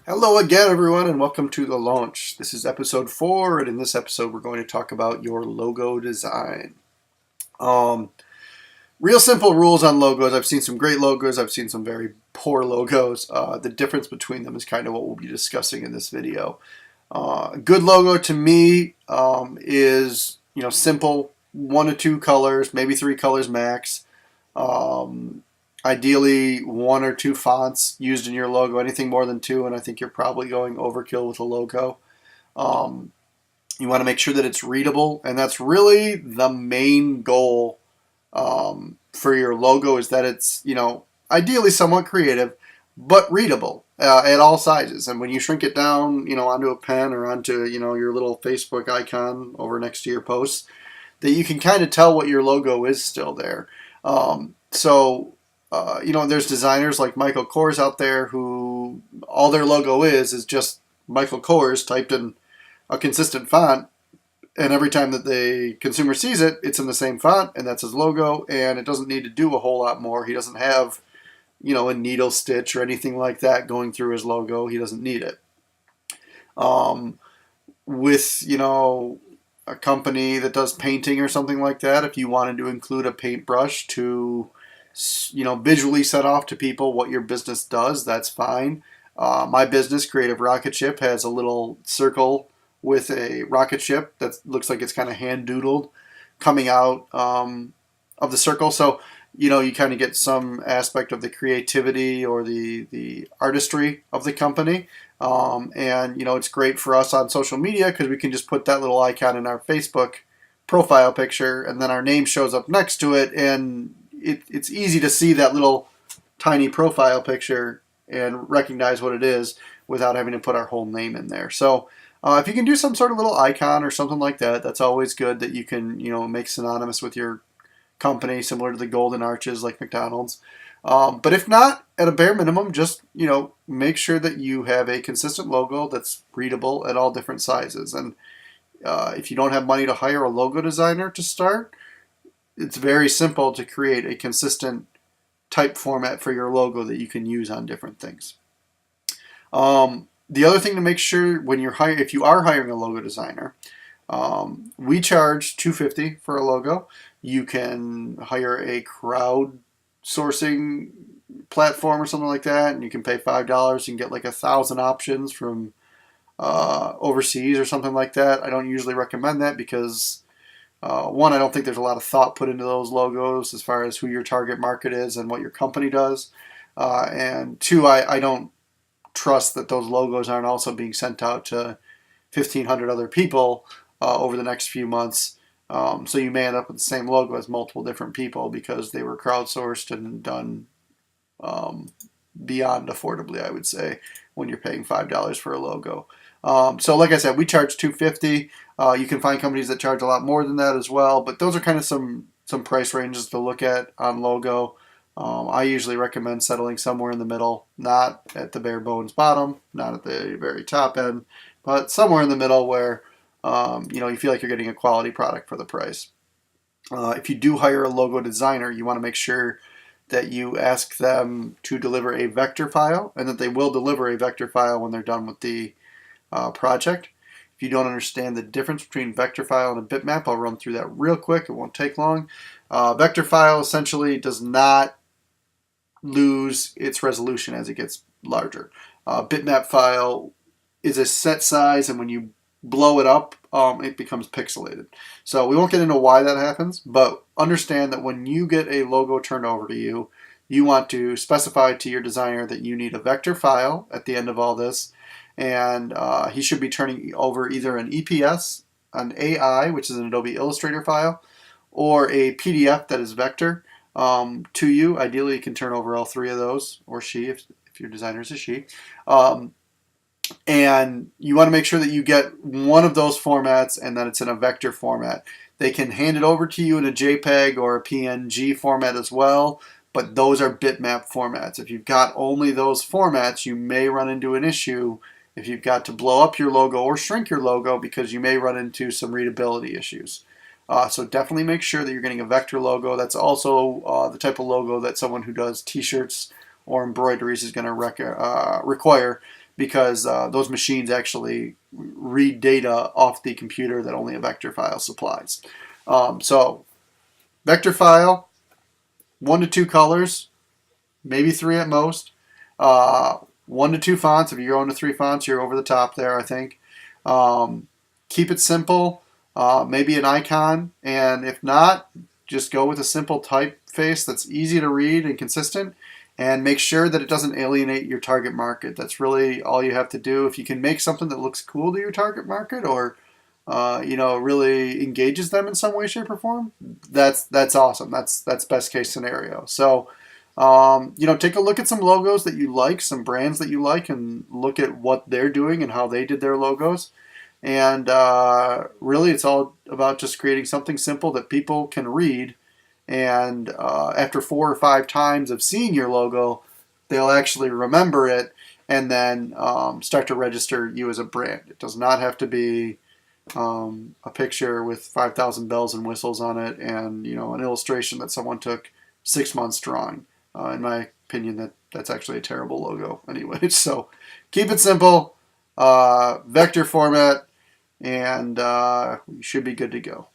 Hello again, everyone, and welcome to the launch. This is episode 4, and in this episode, we're going to talk about your logo design. Um, Real simple rules on logos. I've seen some great logos. I've seen some very poor logos. The difference between them is kind of what we'll be discussing in this video. A good logo to me is simple, 1 to 2 colors, maybe 3 colors max. Um, Ideally, 1 or 2 fonts used in your logo. Anything more than 2, and I think you're probably going overkill with a logo. Um, you want to make sure that it's readable, and that's really the main goal for your logo. Is that it's ideally somewhat creative, but readable at all sizes. And when you shrink it down, onto a pen or onto your little Facebook icon over next to your posts, that you can kind of tell what your logo is still there. There's designers like Michael Kors out there who all their logo is just Michael Kors typed in a consistent font, and every time that the consumer sees it, it's in the same font, and that's his logo, and it doesn't need to do a whole lot more. He doesn't have, a needle stitch or anything like that going through his logo. He doesn't need it. With, a company that does painting or something like that, if you wanted to include a paintbrush to visually set off to people what your business does, that's fine. My business, Creative Rocket Ship, has a little circle with a rocket ship that looks like it's kind of hand doodled coming out of the circle. So you kind of get some aspect of the creativity or the artistry of the company. And it's great for us on social media because we can just put that little icon in our Facebook profile picture, and then our name shows up next to it, and it's easy to see that little tiny profile picture and recognize what it is without having to put our whole name in there. So if you can do some sort of little icon or something like that, that's always good, that you can make synonymous with your company, similar to the golden arches like McDonald's. But if not, at a bare minimum, just make sure that you have a consistent logo that's readable at all different sizes. And if you don't have money to hire a logo designer to start, it's very simple to create a consistent type format for your logo that you can use on different things. The other thing to make sure when if you are hiring a logo designer, we charge $250 for a logo. You can hire a crowd sourcing platform or something like that, and you can pay $5 and get like 1,000 options from overseas or something like that. I don't usually recommend that because one, I don't think there's a lot of thought put into those logos as far as who your target market is and what your company does. And two, I don't trust that those logos aren't also being sent out to 1,500 other people over the next few months. So you may end up with the same logo as multiple different people because they were crowdsourced and done beyond affordably, I would say, when you're paying $5 for a logo. So like I said, we charge $250. You can find companies that charge a lot more than that as well, but those are kind of some price ranges to look at on logo. I usually recommend settling somewhere in the middle, not at the bare bones bottom, not at the very top end, but somewhere in the middle where you feel like you're getting a quality product for the price. If you do hire a logo designer, you want to make sure that you ask them to deliver a vector file, and that they will deliver a vector file when they're done with the project. If you don't understand the difference between vector file and a bitmap, I'll run through that real quick. It won't take long. Vector file essentially does not lose its resolution as it gets larger. Bitmap file is a set size, and when you blow it up, it becomes pixelated. So we won't get into why that happens, but understand that when you get a logo turned over to you, you want to specify to your designer that you need a vector file at the end of all this, and he should be turning over either an EPS, an AI, which is an Adobe Illustrator file, or a PDF that is vector to you. Ideally, you can turn over all 3 of those, or she, if your designer is a she. And you want to make sure that you get one of those formats and that it's in a vector format. They can hand it over to you in a JPEG or a PNG format as well, but those are bitmap formats. If you've got only those formats, you may run into an issue if you've got to blow up your logo or shrink your logo, because you may run into some readability issues. So definitely make sure that you're getting a vector logo. That's also the type of logo that someone who does t-shirts or embroideries is going to require, because those machines actually read data off the computer that only a vector file supplies. So vector file, 1 to 2 colors, maybe 3 at most. 1 to 2 fonts. If you're going to 3 fonts, you're over the top there, I think. Keep it simple. Maybe an icon, and if not, just go with a simple typeface that's easy to read and consistent, and make sure that it doesn't alienate your target market. That's really all you have to do. If you can make something that looks cool to your target market, or really engages them in some way, shape, or form, that's awesome. That's best case scenario. So, take a look at some logos that you like, some brands that you like, and look at what they're doing and how they did their logos. And really, it's all about just creating something simple that people can read. And after 4 or 5 times of seeing your logo, they'll actually remember it and then start to register you as a brand. It does not have to be a picture with 5,000 bells and whistles on it and an illustration that someone took 6 months drawing. In my opinion, that's actually a terrible logo anyway. So keep it simple, vector format, and you should be good to go.